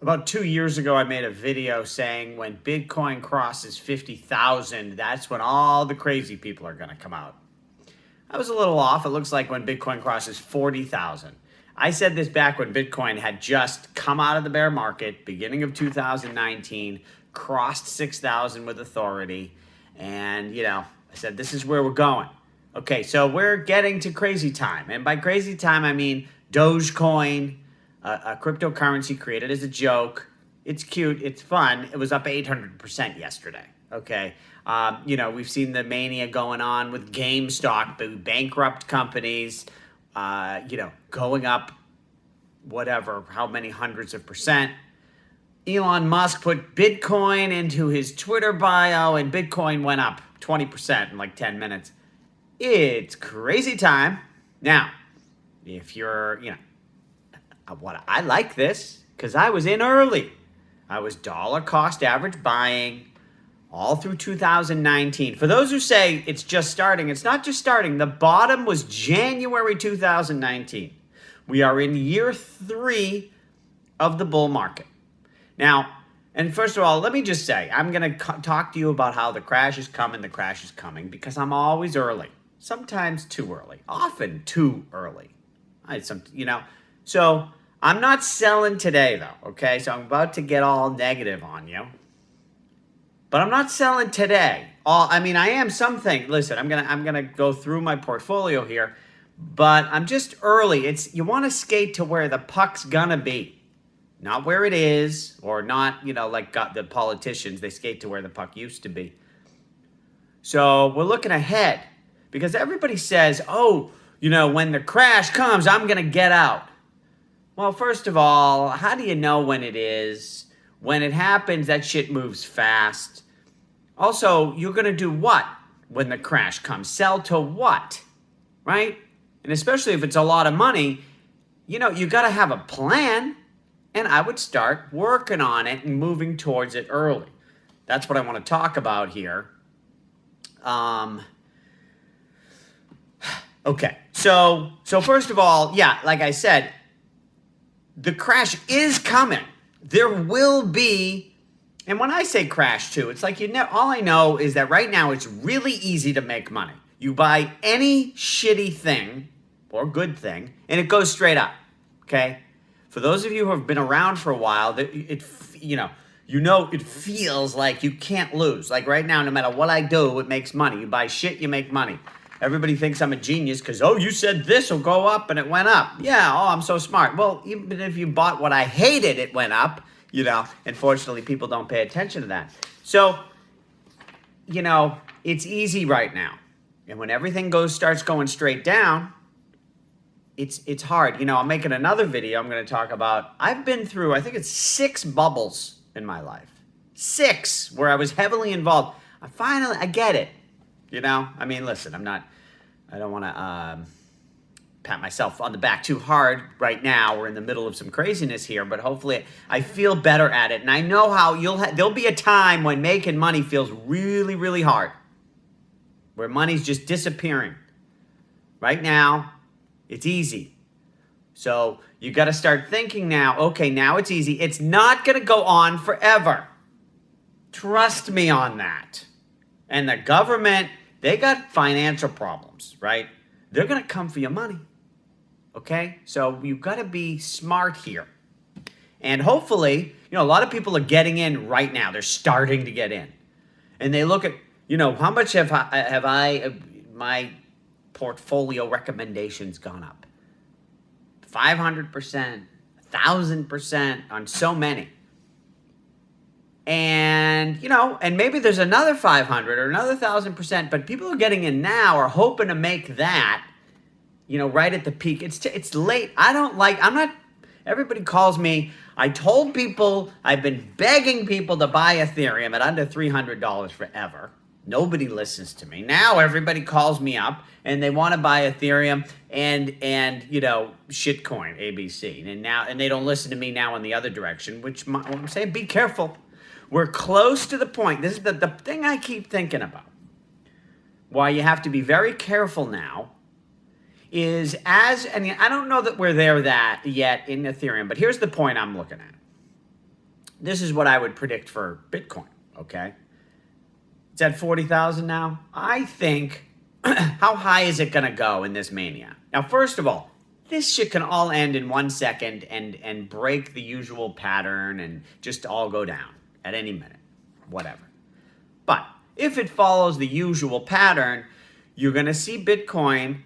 About 2 years ago, I made a video saying when Bitcoin crosses 50,000, that's when all the crazy people are going to come out. I was a little off. It looks like when Bitcoin crosses 40,000. I said this back when Bitcoin had just come out of the bear market, beginning of 2019, crossed 6,000 with authority. And, I said, this is where we're going. Okay, so we're getting to crazy time. And by crazy time, I mean Dogecoin, a cryptocurrency created as a joke. It's cute. It's fun. It was up 800% yesterday. Okay. We've seen the mania going on with GameStop, bankrupt companies, going up whatever, how many hundreds of percent. Elon Musk put Bitcoin into his Twitter bio and Bitcoin went up 20% in like 10 minutes. It's crazy time. Now, if you're, I like this because I was in early. I was dollar cost average buying all through 2019. For those who say it's just starting, it's not just starting. The bottom was January 2019. We are in year 3 of the bull market. Now, and first of all, let me just say, I'm going to talk to you about how the crash is coming, because I'm always early. Sometimes too early, often too early. So I'm not selling today though, okay? So I'm about to get all negative on you. But I'm not selling today. I am something. Listen, I'm gonna go through my portfolio here, but I'm just early. You want to skate to where the puck's gonna be, not where it is, or not, like the politicians, they skate to where the puck used to be. So we're looking ahead, because everybody says, when the crash comes, I'm gonna get out. Well, first of all, how do you know when it is? When it happens, that shit moves fast. Also, you're going to do what when the crash comes? Sell to what? Right? And especially if it's a lot of money, you got to have a plan. And I would start working on it and moving towards it early. That's what I want to talk about here. Okay. So first of all, like I said, the crash is coming. There will be, and when I say crash too, it's like, all I know is that right now it's really easy to make money. You buy any shitty thing or good thing and it goes straight up, okay? For those of you who have been around for a while, it feels like you can't lose. Like right now, no matter what I do, it makes money. You buy shit, you make money. Everybody thinks I'm a genius because, you said this will go up and it went up. Yeah, I'm so smart. Well, even if you bought what I hated, it went up, Unfortunately, people don't pay attention to that. So, it's easy right now. And when everything starts going straight down, it's hard. I'm making another video I'm going to talk about. I've been through, I think it's 6 bubbles in my life. 6 where I was heavily involved. I get it. Listen, I don't want to pat myself on the back too hard right now. We're in the middle of some craziness here, but hopefully I feel better at it. And I know how there'll be a time when making money feels really, really hard, where money's just disappearing. Right now, it's easy. So you got to start thinking now, okay, now it's easy. It's not going to go on forever. Trust me on that. And the government, they got financial problems, right? They're going to come for your money, okay? So you've got to be smart here. And hopefully, a lot of people are getting in right now. They're starting to get in. And they look at, how much have my portfolio recommendations gone up? 500%, 1,000% on so many. And, and maybe there's another 500 or another 1,000%, but people who are getting in now are hoping to make that, right at the peak. It's late. Everybody calls me. I told people, I've been begging people to buy Ethereum at under $300 forever. Nobody listens to me. Now everybody calls me up and they want to buy Ethereum and shitcoin, ABC. And they don't listen to me now in the other direction, which I'm saying, be careful. We're close to the point. This is the thing I keep thinking about. Why you have to be very careful now is I don't know that we're there yet in Ethereum, but here's the point I'm looking at. this is what I would predict for Bitcoin, okay? It's at 40,000 now. I think, how high is it going to go in this mania? Now, first of all, this shit can all end in 1 second and break the usual pattern and just all go down at any minute, whatever. But if it follows the usual pattern, you're going to see Bitcoin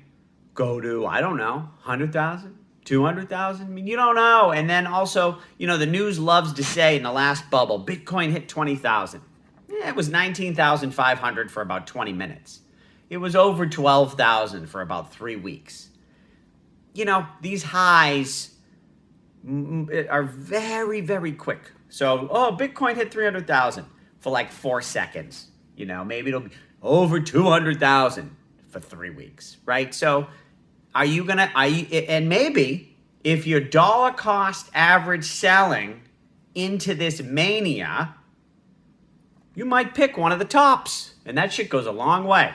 go to, I don't know, 100,000, 200,000. I mean, you don't know. And then also, you know, the news loves to say in the last bubble, Bitcoin hit 20,000. It was 19,500 for about 20 minutes. It was over 12,000 for about 3 weeks. You know, these highs are very, very quick. So, oh, Bitcoin hit 300,000 for like 4 seconds. You know, maybe it'll be over 200,000 for 3 weeks, right? So and maybe if your dollar cost average selling into this mania, you might pick one of the tops, and that shit goes a long way.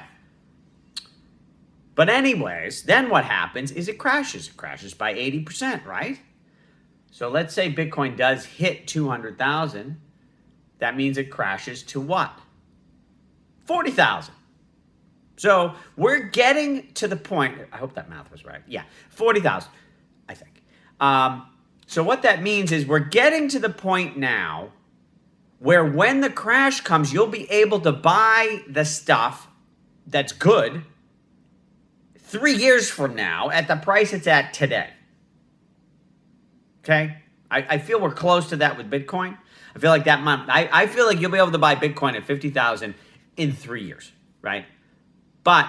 But anyways, then what happens is it crashes. It crashes by 80%, right? So let's say Bitcoin does hit 200,000. That means it crashes to what? 40,000. So we're getting to the point, I hope that math was right. Yeah, 40,000, I think. So what that means is we're getting to the point now where when the crash comes, you'll be able to buy the stuff that's good 3 years from now at the price it's at today. Okay? I feel we're close to that with Bitcoin. I feel like I feel like you'll be able to buy Bitcoin at 50,000 in 3 years, right? But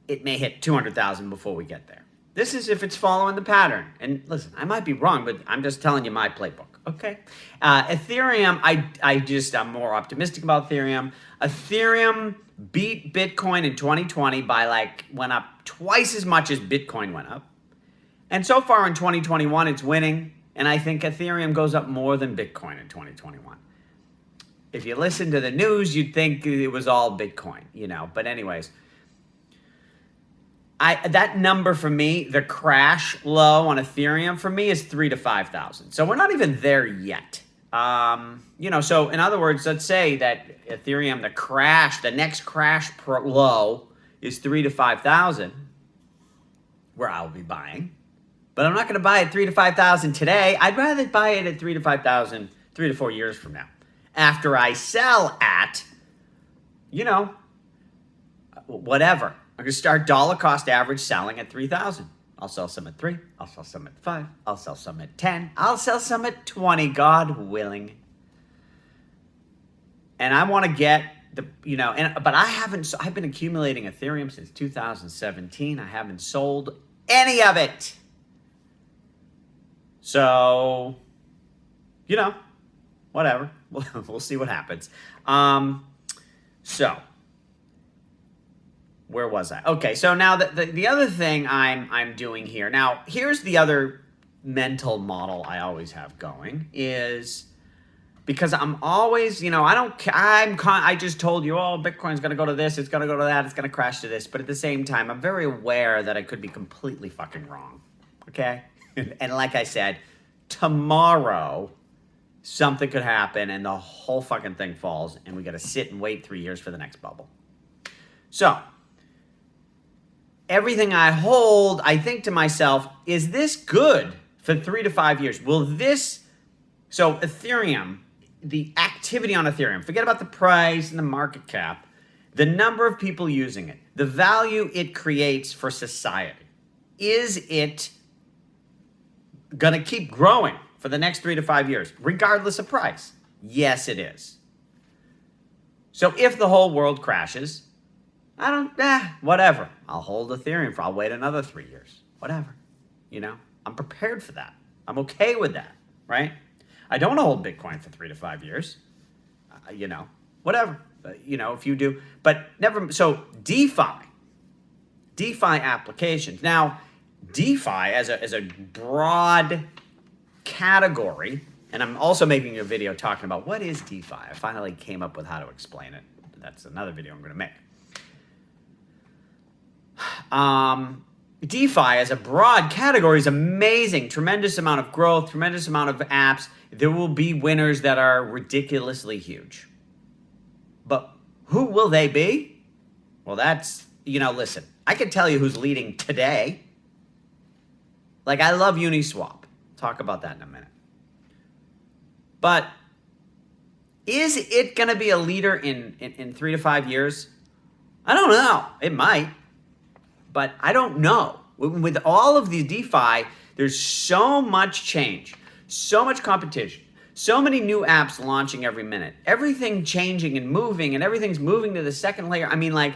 it may hit 200,000 before we get there. This is if it's following the pattern. And listen, I might be wrong, but I'm just telling you my playbook, okay? Ethereum, I'm more optimistic about Ethereum. Ethereum beat Bitcoin in 2020 by went up twice as much as Bitcoin went up. And so far in 2021, it's winning. And I think Ethereum goes up more than Bitcoin in 2021. If you listen to the news, you'd think it was all Bitcoin, you know. But anyways, that number for me, the crash low on Ethereum for me is 3,000 to 5,000. So we're not even there yet. You know, so in other words, let's say that Ethereum, the next crash low is 3,000 to 5,000, where I'll be buying. But I'm not going to buy it 3,000 to 5,000 today. I'd rather buy it at 3,000 to 5,000 3 to 4 years from now. After I sell at, you know, whatever. I'm going to start dollar cost average selling at 3,000. I'll sell some at 3. I'll sell some at 5. I'll sell some at 10. I'll sell some at 20, God willing. And I want to get but I've been accumulating Ethereum since 2017. I haven't sold any of it. So, you know, whatever. We'll see what happens. So, where was I? Okay, so now the other thing I'm doing here. Now, here's the other mental model I always have going is because I'm always, you know, I just told you, oh, Bitcoin's going to go to this, it's going to go to that, it's going to crash to this. But at the same time, I'm very aware that I could be completely fucking wrong. Okay? And like I said, tomorrow something could happen and the whole fucking thing falls and we got to sit and wait 3 years for the next bubble. So, everything I hold, I think to myself, is this good for 3 to 5 years? So Ethereum, the activity on Ethereum, forget about the price and the market cap, the number of people using it, the value it creates for society, is it going to keep growing for the next 3 to 5 years, regardless of price? Yes, it is. So if the whole world crashes, whatever. I'll hold Ethereum I'll wait another 3 years. Whatever. You know, I'm prepared for that. I'm okay with that, right? I don't want to hold Bitcoin for 3 to 5 years. You know, whatever. You know, if you do. But never. So DeFi applications. Now, DeFi as a broad category, and I'm also making a video talking about what is DeFi. I finally came up with how to explain it. That's another video I'm going to make. DeFi as a broad category is amazing. Tremendous amount of growth, tremendous amount of apps. There will be winners that are ridiculously huge. But who will they be? Well, that's, listen, I can tell you who's leading today. Like, I love Uniswap. Talk about that in a minute. But is it going to be a leader in 3 to 5 years? I don't know. It might. But I don't know. With all of the DeFi, there's so much change, so much competition, so many new apps launching every minute, everything changing and moving, and everything's moving to the second layer. I mean, like,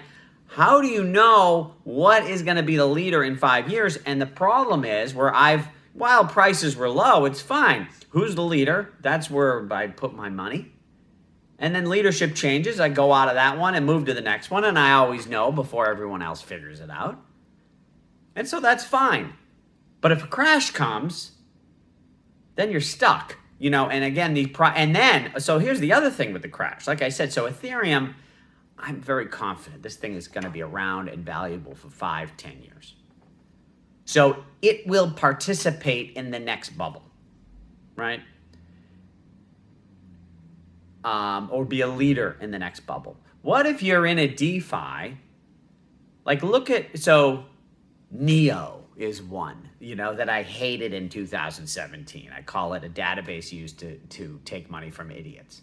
how do you know what is going to be the leader in 5 years? And the problem is while prices were low, it's fine. Who's the leader? That's where I put my money. And then leadership changes. I go out of that one and move to the next one. And I always know before everyone else figures it out. And so that's fine. But if a crash comes, then you're stuck. And again, so here's the other thing with the crash. Like I said, so Ethereum, I'm very confident this thing is going to be around and valuable for 5-10 years. So it will participate in the next bubble, right? Or be a leader in the next bubble. What if you're in a DeFi? Like, so Neo is one, that I hated in 2017. I call it a database used to take money from idiots.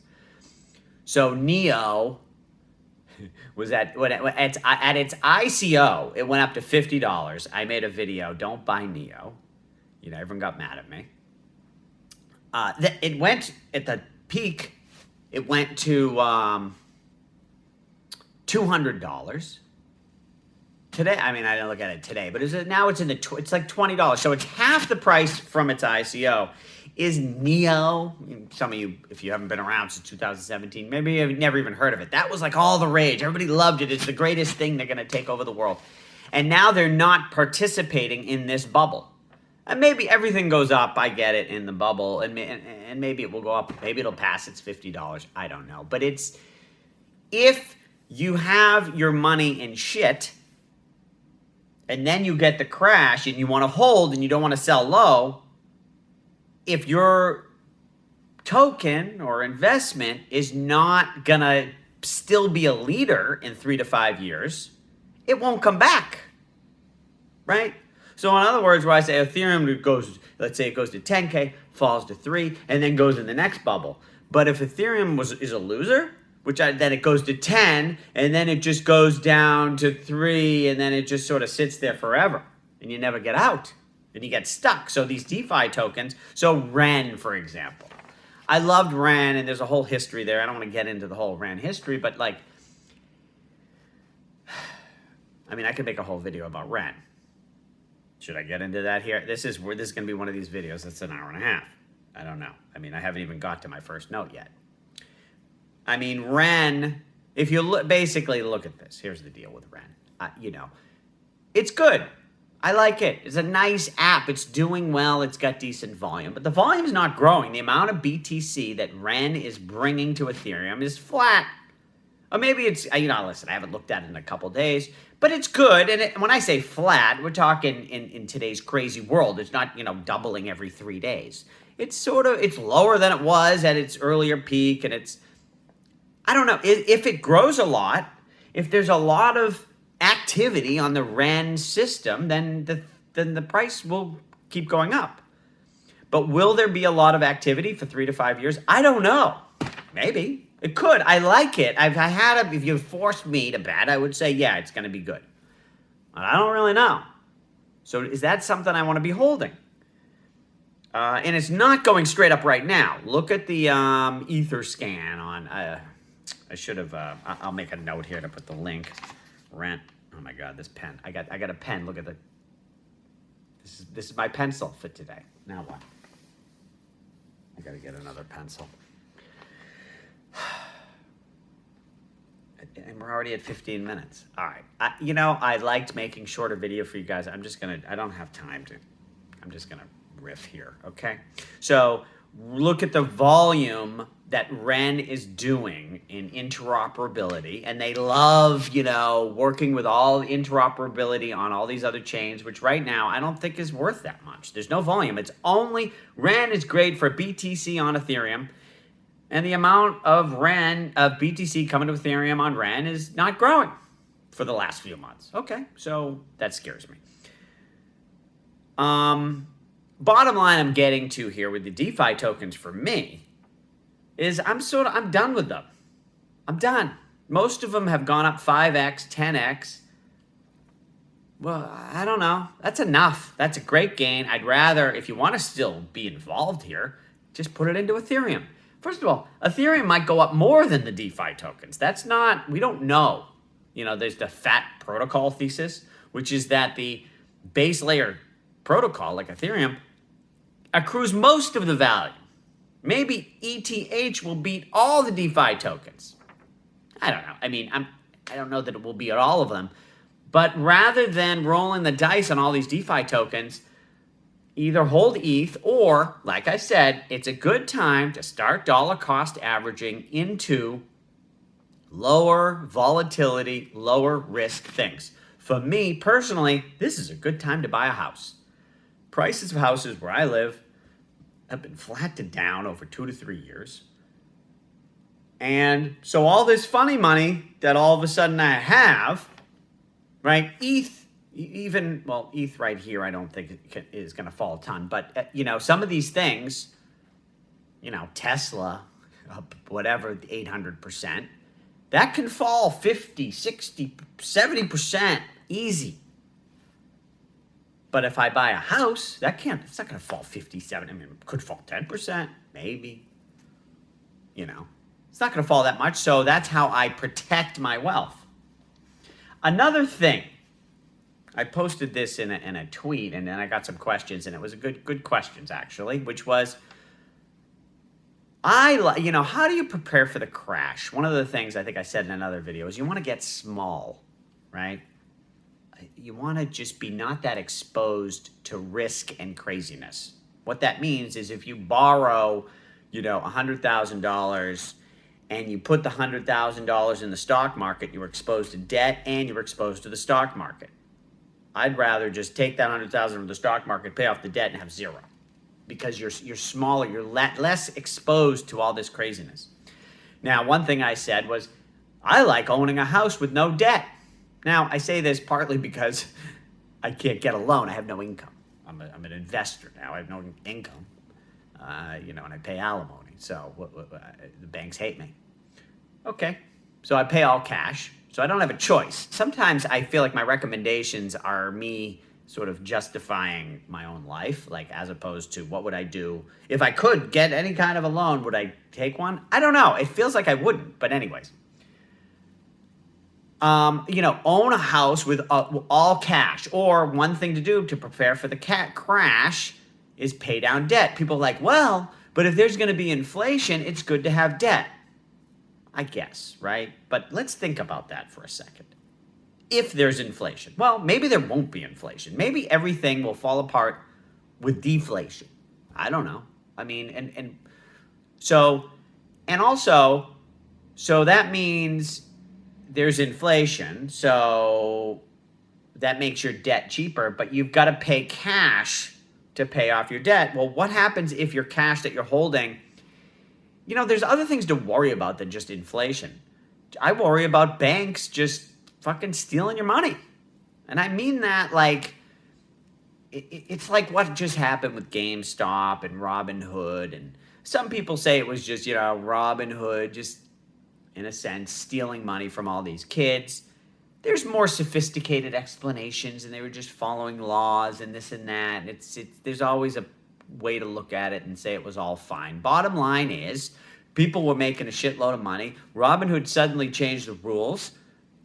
So Neo was at its ICO, it went up to $50. I made a video, don't buy Neo. Everyone got mad at me. It went at the peak. It went to $200 today. I mean, I didn't look at it today, but now it's it's like $20. So it's half the price from its ICO. Is Neo? Some of you, if you haven't been around since 2017, maybe you've never even heard of it. That was like all the rage. Everybody loved it. It's the greatest thing. They're going to take over the world. And now they're not participating in this bubble. And maybe everything goes up, I get it, in the bubble, and maybe it will go up, maybe it'll pass its $50, I don't know. But if you have your money in shit, and then you get the crash, and you want to hold, and you don't want to sell low, if your token or investment is not going to still be a leader in 3 to 5 years, it won't come back, right? So in other words, where I say Ethereum goes, let's say it goes to 10K, falls to 3, and then goes in the next bubble. But if Ethereum is a loser, then it goes to 10, and then it just goes down to 3, and then it just sort of sits there forever, and you never get out, and you get stuck. So these DeFi tokens, so Ren, for example. I loved Ren, and there's a whole history there. I don't want to get into the whole Ren history, but I could make a whole video about Ren. Should I get into that here? This is going to be one of these videos that's an hour and a half. I don't know. I haven't even got to my first note yet. Ren, if you basically look at this, here's the deal with Ren. It's good. I like it. It's a nice app. It's doing well. It's got decent volume. But the volume's not growing. The amount of BTC that Ren is bringing to Ethereum is flat. Or maybe it's, listen, I haven't looked at it in a couple days, but it's good. And when I say flat, we're talking in today's crazy world. It's not, doubling every 3 days. It's lower than it was at its earlier peak. And I don't know, if it grows a lot, if there's a lot of activity on the Ren system, then the price will keep going up. But will there be a lot of activity for 3 to 5 years? I don't know. Maybe. It could. I like it. If you forced me to bet, I would say, yeah, it's going to be good. But I don't really know. So is that something I want to be holding? And it's not going straight up right now. Look at the Ether scan on, I should have, I'll make a note here to put the link. Rent. Oh my God, this pen. I got a pen. Look at this is my pencil for today. Now what? I got to get another pencil. And we're already at 15 minutes. All right. I liked making shorter video for you guys. I don't have time to. I'm just going to riff here, okay? So look at the volume that Ren is doing in interoperability, and they love, working with all interoperability on all these other chains, which right now I don't think is worth that much. There's no volume. It's only, Ren is great for BTC on Ethereum, and the amount of BTC coming to Ethereum on Ren is not growing for the last few months. Okay, so that scares me. Bottom line I'm getting to here with the DeFi tokens for me is I'm done with them. I'm done. Most of them have gone up 5x, 10x. Well, I don't know. That's enough. That's a great gain. I'd rather, if you want to still be involved here, just put it into Ethereum. First of all, Ethereum might go up more than the DeFi tokens. We don't know. There's the fat protocol thesis, which is that the base layer protocol, like Ethereum, accrues most of the value. Maybe ETH will beat all the DeFi tokens. I don't know. I don't know that it will beat all of them. But rather than rolling the dice on all these DeFi tokens, either hold ETH or, like I said, it's a good time to start dollar cost averaging into lower volatility, lower risk things. For me personally, this is a good time to buy a house. Prices of houses where I live have been flat to down over 2 to 3 years. And so all this funny money that all of a sudden I have, right? ETH right here, I don't think it is going to fall a ton. But, some of these things, Tesla, up whatever, 800%, that can fall 50, 60, 70% easy. But if I buy a house, it's not going to fall 57. It could fall 10%, maybe. It's not going to fall that much. So that's how I protect my wealth. Another thing, I posted this in a tweet, and then I got some questions, and it was a good questions actually, which was, how do you prepare for the crash? One of the things I think I said in another video is you want to get small, right? You want to just be not that exposed to risk and craziness. What that means is if you borrow, $100,000 and you put the $100,000 in the stock market, you're exposed to debt and you're exposed to the stock market. I'd rather just take that $100,000 from the stock market, pay off the debt, and have zero, because you're smaller, you're less exposed to all this craziness. Now, one thing I said was, I like owning a house with no debt. Now, I say this partly because I can't get a loan. I have no income. I'm an investor now. I have no income, and I pay alimony. So the banks hate me. Okay, so I pay all cash. So I don't have a choice. Sometimes I feel like my recommendations are me sort of justifying my own life, like as opposed to what would I do if I could get any kind of a loan? Would I take one? I don't know. It feels like I wouldn't. But anyways. Own a house with all cash. Or one thing to do to prepare for the crash is pay down debt. People are like, well, but if there's going to be inflation, it's good to have debt. I guess, right? But let's think about that for a second. If there's inflation, well, maybe there won't be inflation. Maybe everything will fall apart with deflation. I don't know. So that means there's inflation, so that makes your debt cheaper, but you've got to pay cash to pay off your debt. Well, what happens if your cash that you're holding, there's other things to worry about than just inflation. I worry about banks just fucking stealing your money. And I mean that like, it's like what just happened with GameStop and Robinhood. And some people say it was just, Robinhood just, in a sense, stealing money from all these kids. There's more sophisticated explanations, and they were just following laws and this and that. There's always a way to look at it and say it was all fine. Bottom line is, people were making a shitload of money. Robinhood suddenly changed the rules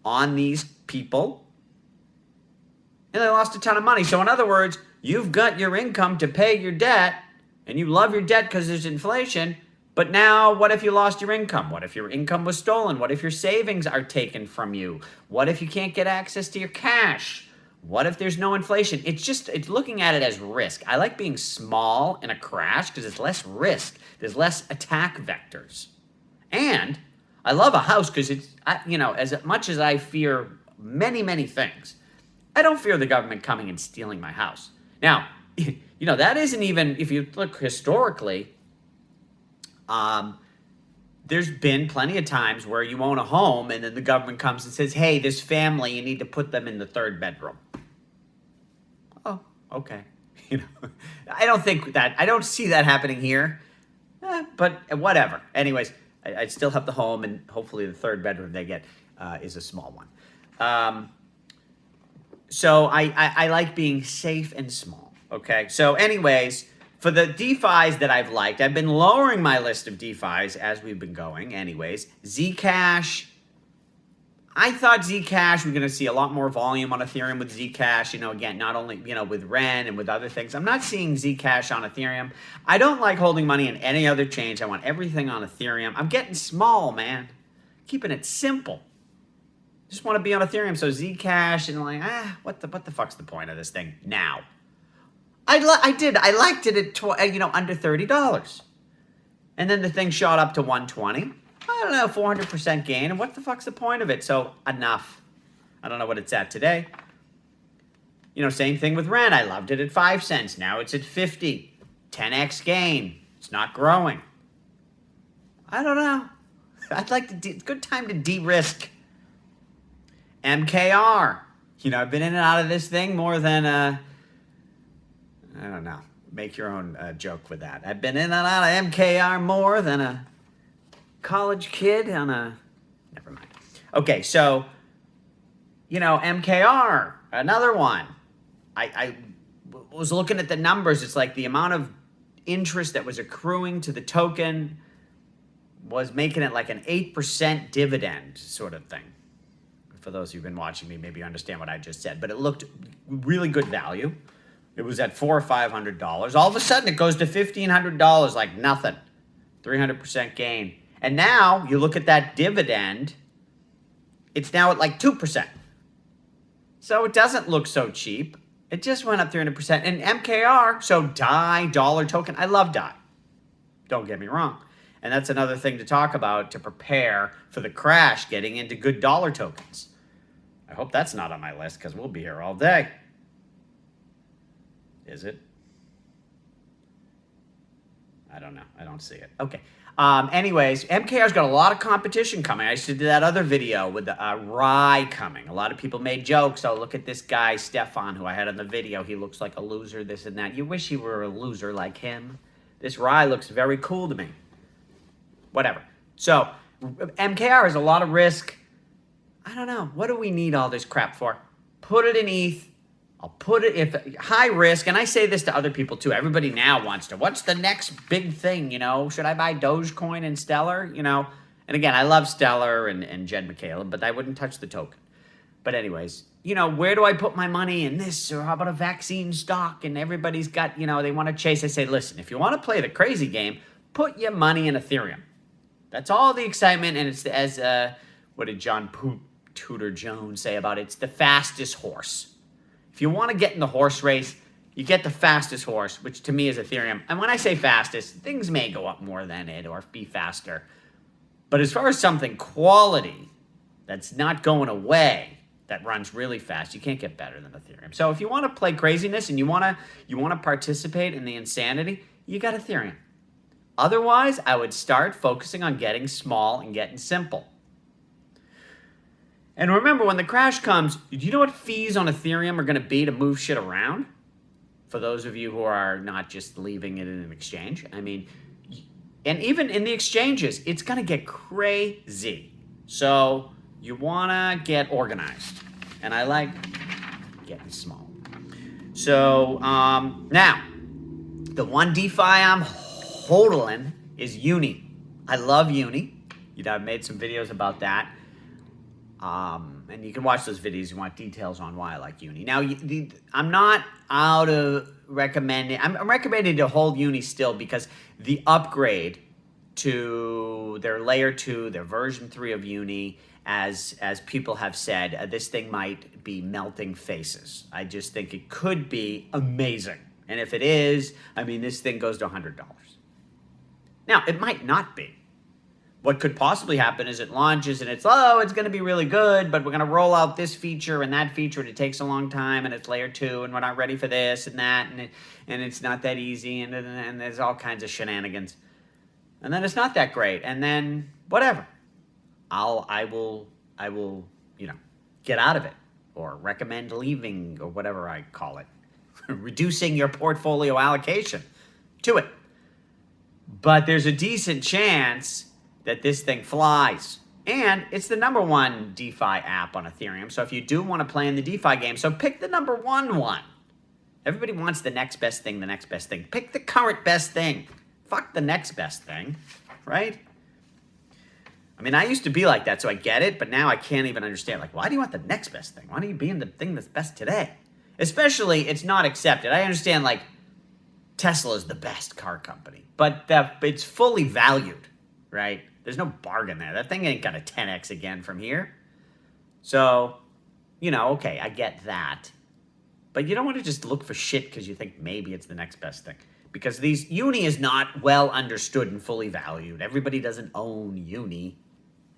on these people, and they lost a ton of money. So in other words, you've got your income to pay your debt, and you love your debt because there's inflation. But now, what if you lost your income? What if your income was stolen? What if your savings are taken from you? What if you can't get access to your cash? What if there's no inflation? It's looking at it as risk. I like being small in a crash because it's less risk. There's less attack vectors. And I love a house because as much as I fear many, many things, I don't fear the government coming and stealing my house. Now, that isn't even, if you look historically, there's been plenty of times where you own a home and then the government comes and says, hey, this family, you need to put them in the third bedroom. Oh, okay. I don't see that happening here, but whatever. Anyways, I still have the home, and hopefully the third bedroom they get is a small one. So I like being safe and small, okay? So anyways, for the DeFis that I've liked, I've been lowering my list of DeFis as we've been going. Anyways, Zcash. I thought Zcash, we're going to see a lot more volume on Ethereum with Zcash. Again, not only, with Ren and with other things. I'm not seeing Zcash on Ethereum. I don't like holding money in any other chains. I want everything on Ethereum. I'm getting small, man. Keeping it simple. Just want to be on Ethereum. So Zcash and what the fuck's the point of this thing now? I liked it at under $30, and then the thing shot up to 120. I don't know, 400% gain, and what the fuck's the point of it? So enough. I don't know what it's at today. Same thing with Ren. I loved it at 5 cents. Now it's at 50. 10x gain. It's not growing. I don't know. I'd like to. It's a good time to de-risk. MKR. I've been in and out of this thing more than I don't know. Make your own joke with that. I've been in and out of MKR more than a college kid on a. Never mind. Okay, so MKR, another one. I was looking at the numbers. It's like the amount of interest that was accruing to the token was making it like an 8% dividend sort of thing. For those who've been watching me, maybe you understand what I just said, but it looked really good value. It was at $400 or $500. All of a sudden, it goes to $1,500 like nothing. 300% gain. And now, you look at that dividend, it's now at like 2%. So it doesn't look so cheap. It just went up 300%. And MKR, so DAI, dollar token, I love DAI. Don't get me wrong. And that's another thing to talk about to prepare for the crash, getting into good dollar tokens. I hope that's not on my list because we'll be here all day. Is it? I don't know. I don't see it. Okay. Anyways, MKR's got a lot of competition coming. I just did that other video with the Rye coming. A lot of people made jokes. Oh, look at this guy, Stefan, who I had on the video. He looks like a loser, this and that. You wish you were a loser like him. This Rye looks very cool to me. Whatever. So, MKR has a lot of risk. I don't know. What do we need all this crap for? Put it in ETH. I'll put it, if high risk, and I say this to other people too. Everybody now wants to, what's the next big thing, Should I buy Dogecoin and Stellar, And again, I love Stellar and Jed McCaleb, but I wouldn't touch the token. But anyways, where do I put my money in this? Or how about a vaccine stock? And everybody's got, they want to chase. I say, listen, if you want to play the crazy game, put your money in Ethereum. That's all the excitement, and it's as, what did John Tudor Jones say about it? It's the fastest horse. If you want to get in the horse race, you get the fastest horse, which to me is Ethereum. And when I say fastest, things may go up more than it or be faster. But as far as something quality that's not going away, that runs really fast, you can't get better than Ethereum. So if you want to play craziness and you want to participate in the insanity, you got Ethereum. Otherwise, I would start focusing on getting small and getting simple. And remember, when the crash comes, do you know what fees on Ethereum are going to be to move shit around? For those of you who are not just leaving it in an exchange. I mean, and even in the exchanges, it's going to get crazy. So you want to get organized. And I like getting small. So now, the one DeFi I'm hodling is UNI. I love UNI. I've made some videos about that. And you can watch those videos if you want details on why I like UNI. Now, I'm not out of recommending. I'm recommending to hold UNI still because the upgrade to their layer 2, their version 3 of UNI, as people have said, this thing might be melting faces. I just think it could be amazing. And if it is, I mean, this thing goes to $100. Now, it might not be. What could possibly happen is it launches and it's going to be really good, but we're going to roll out this feature and that feature, and it takes a long time, and it's layer 2, and we're not ready for this and that, and it's not that easy, and there's all kinds of shenanigans. And then it's not that great, and then whatever. I will, get out of it, or recommend leaving, or whatever I call it. Reducing your portfolio allocation to it. But there's a decent chance that this thing flies. And it's the #1 DeFi app on Ethereum. So if you do want to play in the DeFi game, so pick the #1 one. Everybody wants the next best thing, the next best thing. Pick the current best thing. Fuck the next best thing, right? I mean, I used to be like that, so I get it, but now I can't even understand. Like, why do you want the next best thing? Why don't you be in the thing that's best today? Especially, it's not accepted. I understand, like, Tesla is the best car company, but it's fully valued, right? There's no bargain there. That thing ain't got a 10x again from here. So, okay, I get that. But you don't want to just look for shit because you think maybe it's the next best thing. Because Uni is not well understood and fully valued. Everybody doesn't own Uni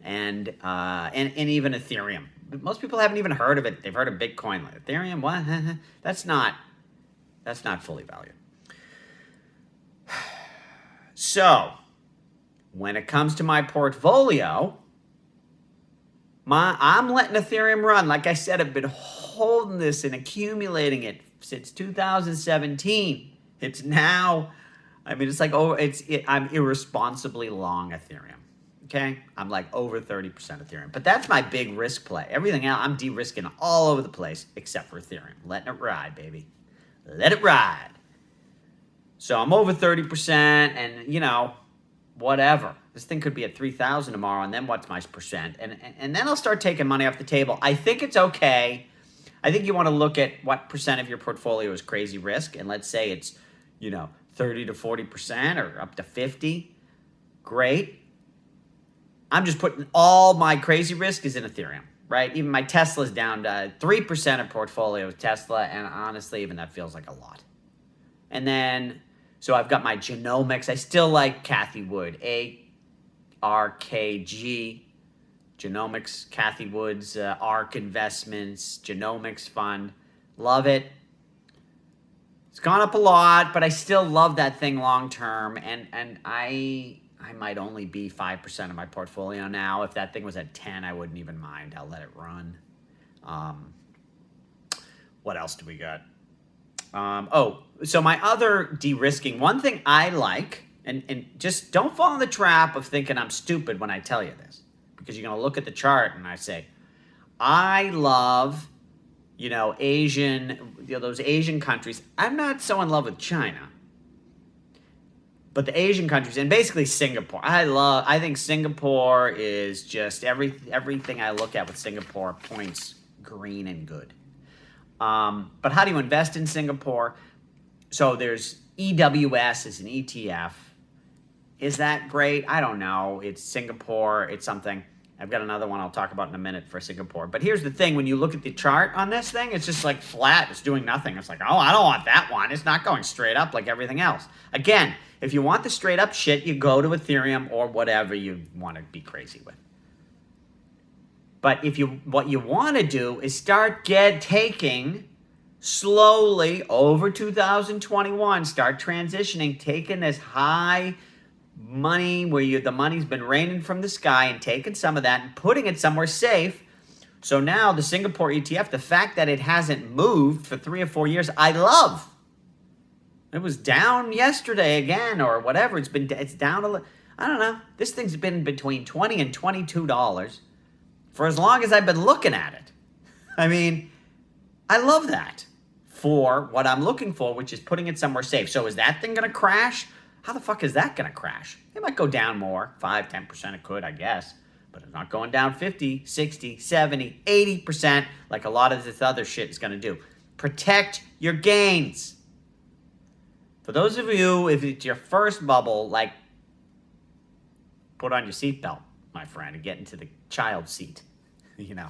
and even Ethereum. Most people haven't even heard of it. They've heard of Bitcoin. Like, Ethereum, what? That's not fully valued. So, when it comes to my portfolio, I'm letting Ethereum run. Like I said, I've been holding this and accumulating it since 2017. It's now, it's like, I'm irresponsibly long Ethereum. Okay? I'm like over 30% Ethereum. But that's my big risk play. Everything else, I'm de-risking all over the place except for Ethereum. Letting it ride, baby. Let it ride. So I'm over 30% and, whatever. This thing could be at 3,000 tomorrow, and then what's my percent? And then I'll start taking money off the table. I think it's okay. I think you want to look at what percent of your portfolio is crazy risk, and let's say it's, 30 to 40% or up to 50. Great. I'm just putting all my crazy risk is in Ethereum, right? Even my Tesla's down to 3% of portfolio of Tesla, and honestly, even that feels like a lot. And then, so I've got my genomics. I still like Cathie Wood, ARKG, Genomics, Cathie Wood's ARK Investments, Genomics Fund. Love it. It's gone up a lot, but I still love that thing long term. And I might only be 5% of my portfolio now. If that thing was at 10, I wouldn't even mind. I'll let it run. What else do we got? So my other de-risking, one thing I like, and just don't fall in the trap of thinking I'm stupid when I tell you this, because you're going to look at the chart and I say, I love, those Asian countries. I'm not so in love with China, but the Asian countries, and basically Singapore. I think Singapore is just everything I look at with Singapore points green and good. But how do you invest in Singapore? So there's EWS as an ETF. Is that great? I don't know. It's Singapore. It's something. I've got another one I'll talk about in a minute for Singapore. But here's the thing. When you look at the chart on this thing, it's just like flat. It's doing nothing. It's like, oh, I don't want that one. It's not going straight up like everything else. Again, if you want the straight up shit, you go to Ethereum or whatever you want to be crazy with. But what you want to do is start taking slowly over 2021, start transitioning, taking this high money where the money's been raining from the sky and taking some of that and putting it somewhere safe. So now the Singapore ETF, the fact that it hasn't moved for 3 or 4 years, I love. It was down yesterday again or whatever. It's down I don't know. This thing's been between $20 and $22 for as long as I've been looking at it. I mean, I love that for what I'm looking for, which is putting it somewhere safe. So is that thing going to crash? How the fuck is that going to crash? It might go down more. 5, 10% it could, I guess. But it's not going down 50, 60, 70, 80% like a lot of this other shit is going to do. Protect your gains. For those of you, if it's your first bubble, put on your seatbelt, my friend, and get into the child seat. you know.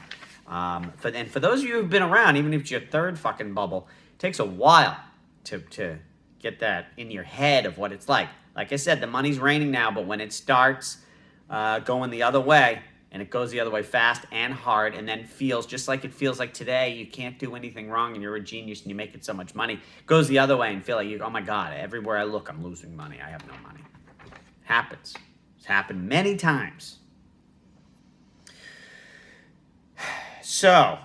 For those of you who've been around, even if it's your third fucking bubble, it takes a while to get that in your head of what it's like. Like I said, the money's raining now, but when it starts going the other way, and it goes the other way fast and hard, and then feels just like it feels like today, you can't do anything wrong and you're a genius and you're making so much money, goes the other way and feel like, oh my God, everywhere I look, I'm losing money. I have no money. Happens. It's happened many times. So,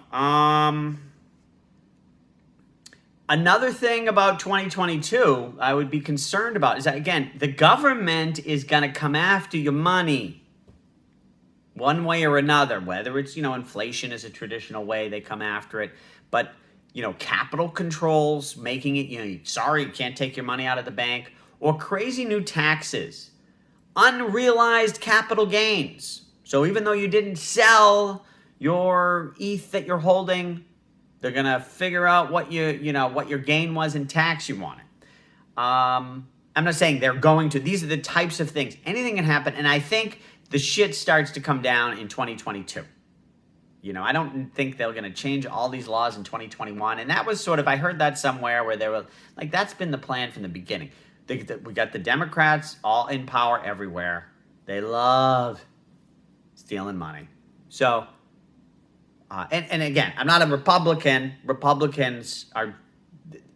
another thing about 2022 I would be concerned about is that, again, the government is going to come after your money one way or another, whether it's, inflation is a traditional way they come after it, but, capital controls, making it, sorry, you can't take your money out of the bank, or crazy new taxes, unrealized capital gains. So even though you didn't sell your ETH that you're holding, they're going to figure out what what your gain was and tax you on it. I'm not saying they're going to. These are the types of things. Anything can happen, and I think the shit starts to come down in 2022. I don't think they're going to change all these laws in 2021. And that was sort of, I heard that somewhere where they were like, that's been the plan from the beginning. We got the Democrats all in power everywhere. They love stealing money. So, and again, I'm not a Republican. Republicans are,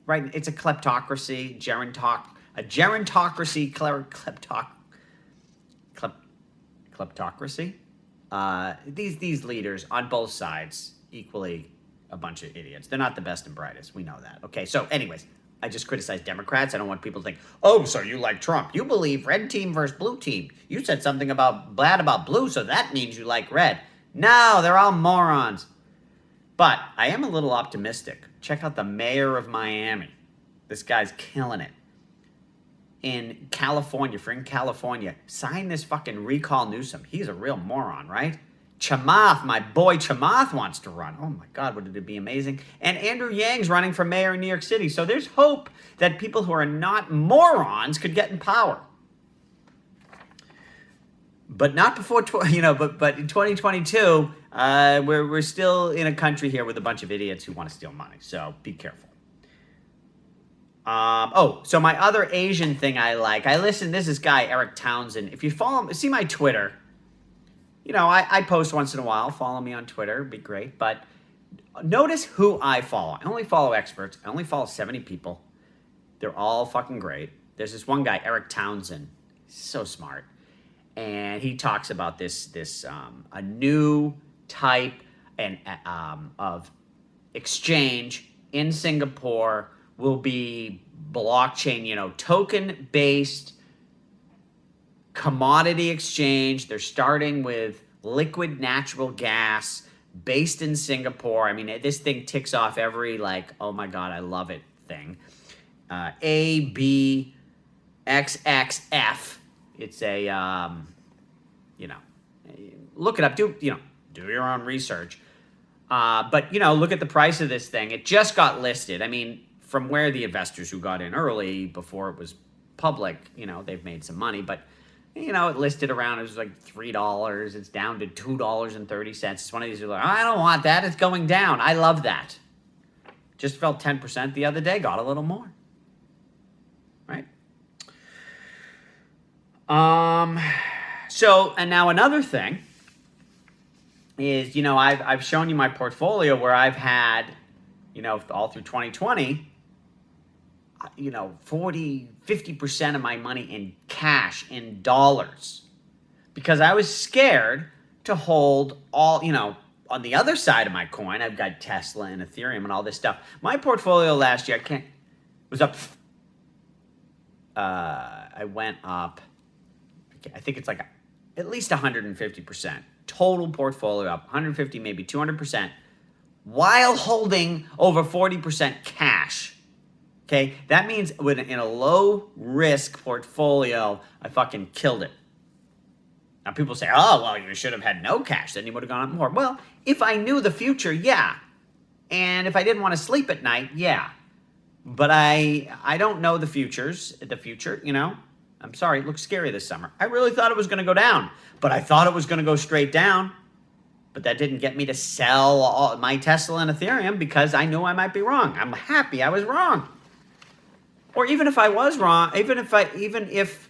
right, it's a kleptocracy, gerontocracy, kleptocracy. These leaders on both sides, equally a bunch of idiots. They're not the best and brightest. We know that. Okay, so anyways, I just criticize Democrats. I don't want people to think, oh, so you like Trump. You believe red team versus blue team. You said something bad about blue, so that means you like red. No, they're all morons. But I am a little optimistic. Check out the mayor of Miami. This guy's killing it. In California, if you're in California, sign this fucking recall Newsom. He's a real moron, right? Chamath, my boy Chamath wants to run. Oh my God, would it be amazing? And Andrew Yang's running for mayor in New York City. So there's hope that people who are not morons could get in power. But not before, but in 2022, we're still in a country here with a bunch of idiots who want to steal money. So be careful. So my other Asian thing this is this guy, Eric Townsend. If you follow him, see my Twitter. I post once in a while. Follow me on Twitter. It'd be great. But notice who I follow. I only follow experts. I only follow 70 people. They're all fucking great. There's this one guy, Eric Townsend. He's so smart. And he talks about a new type of exchange in Singapore will be blockchain, token-based commodity exchange. They're starting with liquid natural gas based in Singapore. I mean, this thing ticks off every oh my God, I love it thing. AbxxF. It's a, look it up. Do your own research. But, look at the price of this thing. It just got listed. I mean, from where the investors who got in early before it was public, they've made some money. But, it listed around, it was like $3. It's down to $2.30. It's one of these, I don't want that. It's going down. I love that. Just fell 10% the other day. Got a little more. Right? So, and now another thing is, I've shown you my portfolio where I've had, all through 2020, 50% of my money in cash, in dollars, because I was scared to hold all, on the other side of my coin, I've got Tesla and Ethereum and all this stuff. My portfolio last year, was up, I went up, I think it's at least 150%. Total portfolio up 150, maybe 200%, while holding over 40% cash. Okay, that means in a low risk portfolio, I fucking killed it. Now people say, oh, well, you should have had no cash, then you would have gone up more. Well, if I knew the future, yeah. And if I didn't want to sleep at night, yeah. But I don't know the future, I'm sorry, it looks scary this summer. I really thought it was going to go down, but I thought it was going to go straight down. But that didn't get me to sell all my Tesla and Ethereum because I knew I might be wrong. I'm happy I was wrong. Or even if I was wrong, even if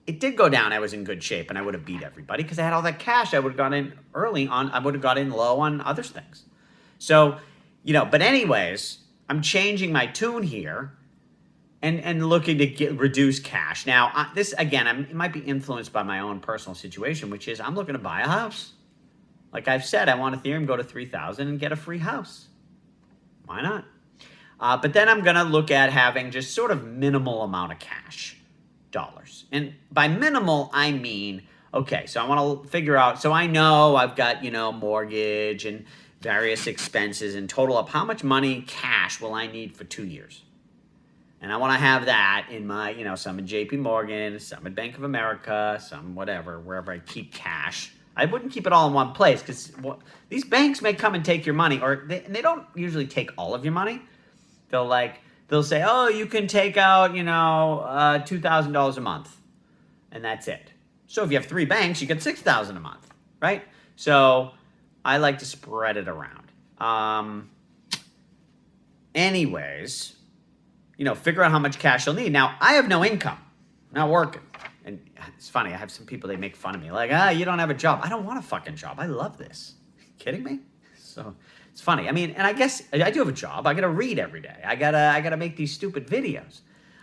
it did go down, I was in good shape and I would have beat everybody because I had all that cash. I would have got in early on. I would have got in low on other things. So, but anyways, I'm changing my tune here and looking to reduce cash. Now, this, again, it might be influenced by my own personal situation, which is I'm looking to buy a house. Like I've said, I want Ethereum to go to 3,000 and get a free house. Why not? But then I'm going to look at having just sort of minimal amount of cash, dollars. And by minimal, I mean, okay, so I want to figure out, so I know I've got, mortgage and various expenses and total up how much money, cash, will I need for 2 years? And I want to have that in my, some at JP Morgan, some at Bank of America, some whatever, wherever I keep cash. I wouldn't keep it all in one place because these banks may come and take your money, or they don't usually take all of your money. They'll say, oh, you can take out, $2,000 a month, and that's it. So if you have 3 banks, you get $6,000 a month, right? So I like to spread it around. Anyways, figure out how much cash you'll need. Now, I have no income. I'm not working. And it's funny, I have some people, they make fun of me. Like, you don't have a job. I don't want a fucking job. I love this. Kidding me? So it's funny. I mean, and I guess I do have a job. I got to read every day. I gotta make these stupid videos.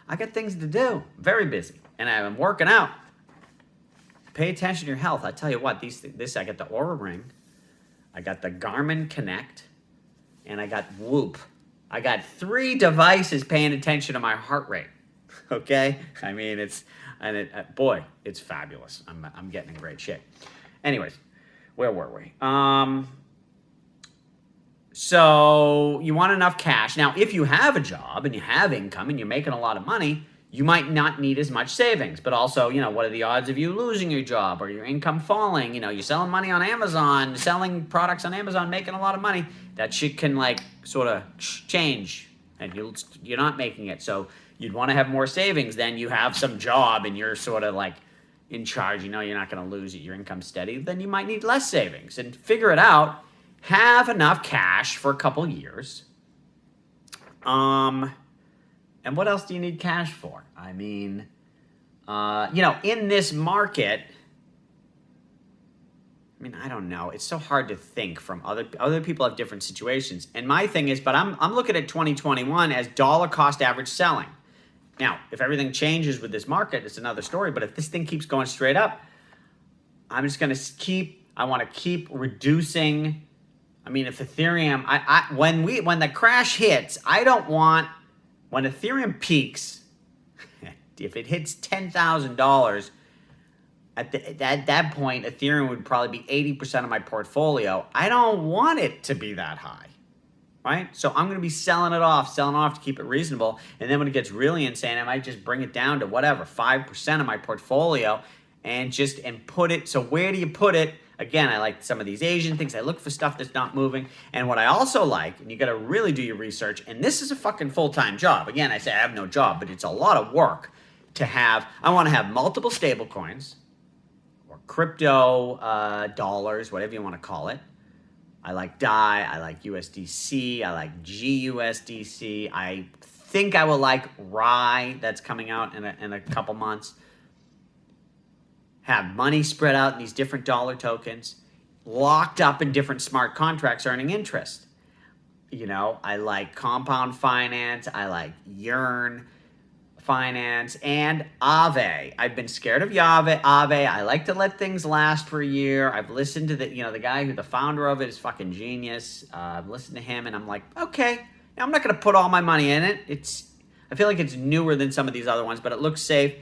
I got things to do. I'm very busy. And I'm working out. Pay attention to your health. I tell you what, I got the Aura Ring. I got the Garmin Connect. And I got Whoop. I got 3 devices paying attention to my heart rate. Okay? I mean, boy, it's fabulous. I'm getting in great shape. Anyways, where were we? So you want enough cash. Now, if you have a job and you have income and you're making a lot of money, you might not need as much savings. But also, what are the odds of you losing your job or your income falling? You're selling money on Amazon, selling products on Amazon, making a lot of money. That shit can sort of change and you're not making it. So you'd want to have more savings than you have some job and you're sort of in charge. You're not going to lose it. Your income's steady. Then you might need less savings and figure it out. Have enough cash for a couple years. And what else do you need cash for? I mean, in this market, I don't know. It's so hard to think from other people have different situations. And my thing is, but I'm looking at 2021 as dollar cost average selling. Now, if everything changes with this market, it's another story. But if this thing keeps going straight up, I'm just going to I want to keep reducing. If Ethereum, when the crash hits, I don't want, when Ethereum peaks, if it hits $10,000, at that point, Ethereum would probably be 80% of my portfolio. I don't want it to be that high, right? So I'm going to be selling it off to keep it reasonable. And then when it gets really insane, I might just bring it down to 5% of my portfolio and put it. So where do you put it? Again, I like some of these Asian things. I look for stuff that's not moving. And what I also like, and you got to really do your research, and this is a fucking full-time job. Again, I say I have no job, but it's a lot of work to have. I want to have multiple stable coins or crypto dollars, whatever you want to call it. I like DAI. I like USDC. I like GUSDC. I think I will like RAI that's coming out in a couple months. Have money spread out in these different dollar tokens, locked up in different smart contracts earning interest. I like compound finance. I like Yearn finance and Aave. I've been scared of Aave. I like to let things last for a year. I've listened to the guy the founder of it is fucking genius. I've listened to him and I'm like, okay, now I'm not going to put all my money in it. I feel like it's newer than some of these other ones, but it looks safe.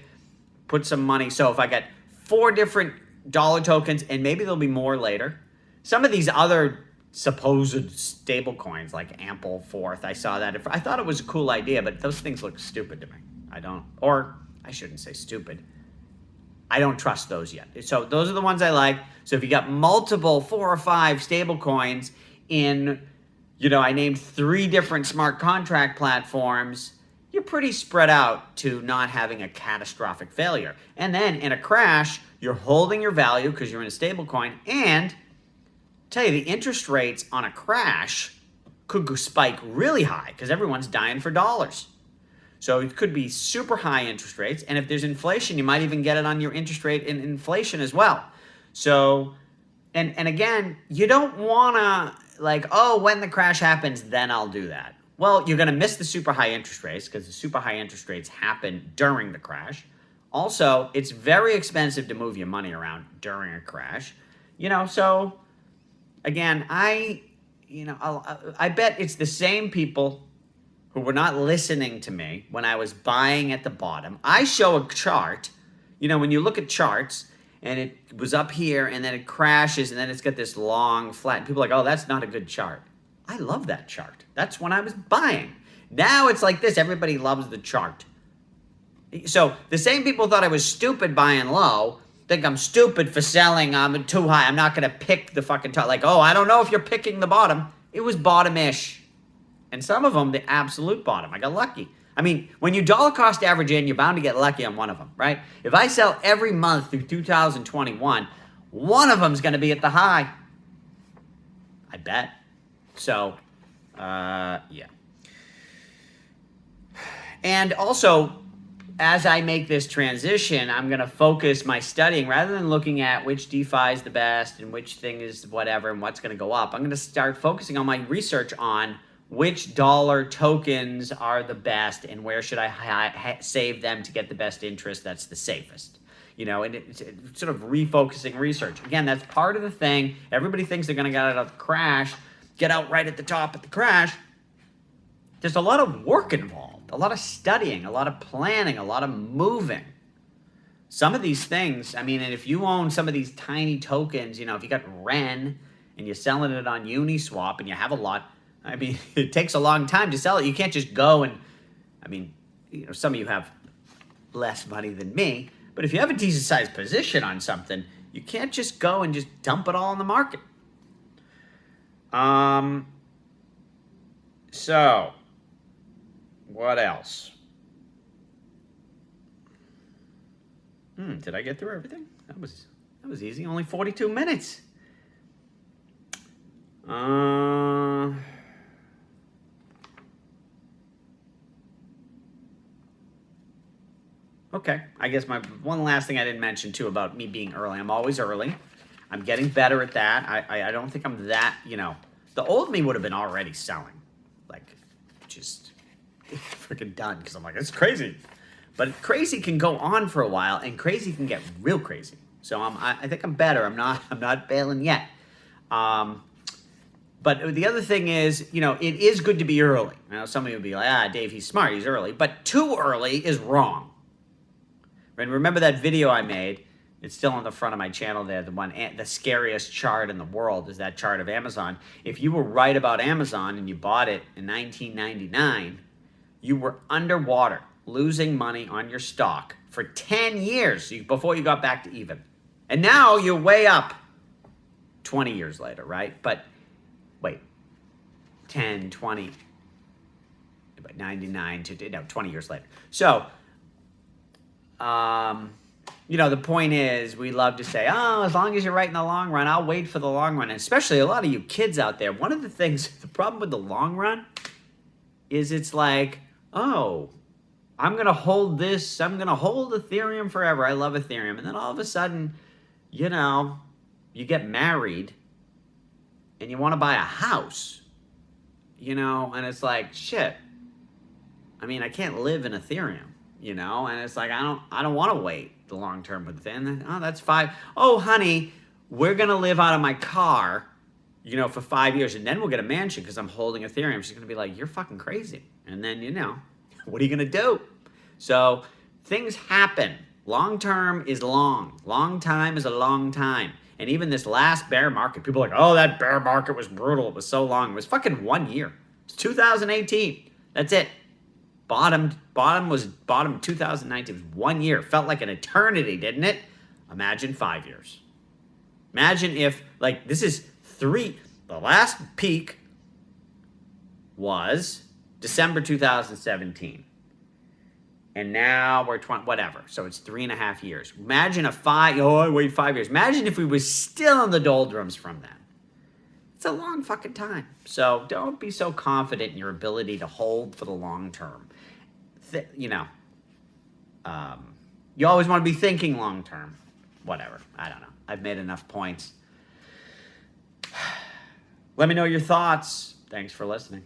Put some money. So if I get 4 different dollar tokens, and maybe there'll be more later. Some of these other supposed stable coins, like Ample Fourth, I saw that. I thought it was a cool idea, but those things look stupid to me. I shouldn't say stupid. I don't trust those yet. So those are the ones I like. So if you got multiple 4 or 5 stable coins in, I named 3 different smart contract platforms, you're pretty spread out to not having a catastrophic failure. And then in a crash, you're holding your value because you're in a stable coin and tell you, the interest rates on a crash could go spike really high because everyone's dying for dollars. So it could be super high interest rates. And if there's inflation, you might even get it on your interest rate in inflation as well. So, and again, you don't want to like, oh, when the crash happens, then I'll do that. Well, you're going to miss the super high interest rates because the super high interest rates happen during the crash. Also, it's very expensive to move your money around during a crash. So again, I bet it's the same people who were not listening to me when I was buying at the bottom. I show a chart, when you look at charts and it was up here and then it crashes and then it's got this long flat. People are like, oh, that's not a good chart. I love that chart. That's when I was buying. Now it's like this. Everybody loves the chart. So the same people thought I was stupid buying low think I'm stupid for selling. I'm too high. I'm not going to pick the fucking top. Like, oh, I don't know if you're picking the bottom. It was bottom-ish. And some of them, the absolute bottom. I got lucky. I mean, when you dollar cost average in, you're bound to get lucky on one of them, right? If I sell every month through 2021, one of them is going to be at the high. I bet. So, yeah. And also, as I make this transition, I'm going to focus my studying rather than looking at which DeFi is the best and which thing is whatever and what's going to go up. I'm going to start focusing on my research on which dollar tokens are the best and where should I save them to get the best interest that's the safest. And it's sort of refocusing research. Again, that's part of the thing. Everybody thinks they're going to get out of the crash, get out right at the top of the crash. There's a lot of work involved, a lot of studying, a lot of planning, a lot of moving. Some of these things, and if you own some of these tiny tokens, if you got REN and you're selling it on Uniswap and you have a lot, it takes a long time to sell it. You can't just go and, some of you have less money than me, but if you have a decent sized position on something, you can't just go and just dump it all in the market. So, what else? Did I get through everything? That was easy. Only 42 minutes. Okay, I guess my one last thing I didn't mention too about me being early. I'm always early. I'm getting better at that. I don't think I'm that, the old me would have been already selling. Like, just freaking done. Because I'm like, it's crazy. But crazy can go on for a while, and crazy can get real crazy. So I think I'm better. I'm not bailing yet. But the other thing is, it is good to be early. Some of you will be like, Dave, he's smart, he's early. But too early is wrong. And remember that video I made? It's still on the front of my channel there. The scariest chart in the world is that chart of Amazon. If you were right about Amazon and you bought it in 1999, you were underwater, losing money on your stock for 10 years before you got back to even. And now you're way up 20 years later, right? But wait, 10, 20, 99 to 20 years later. So, the point is we love to say, as long as you're right in the long run, I'll wait for the long run. And especially a lot of you kids out there, one of the things, the problem with the long run is it's like, I'm going to hold this. I'm going to hold Ethereum forever. I love Ethereum. And then all of a sudden, you get married and you want to buy a house, and it's like, shit. I can't live in Ethereum, and it's like, I don't want to wait the long term with Ethereum. Oh, that's 5. Oh, honey, we're going to live out of my car, for 5 years, and then we'll get a mansion because I'm holding Ethereum. She's going to be like, you're fucking crazy. And then, what are you going to do? So things happen. Long term is long. Long time is a long time. And even this last bear market, people are like, oh, that bear market was brutal. It was so long. It was fucking 1 year. It's 2018. That's it. Bottom 2019. It was 1 year. Felt like an eternity, didn't it? Imagine 5 years. Imagine if, this is 3. The last peak was December 2017. And now we're 20, whatever. So it's 3.5 years. Imagine I wait 5 years. Imagine if we were still in the doldrums from then. It's a long fucking time. So don't be so confident in your ability to hold for the long term. You always want to be thinking long term. Whatever. I don't know. I've made enough points. Let me know your thoughts. Thanks for listening.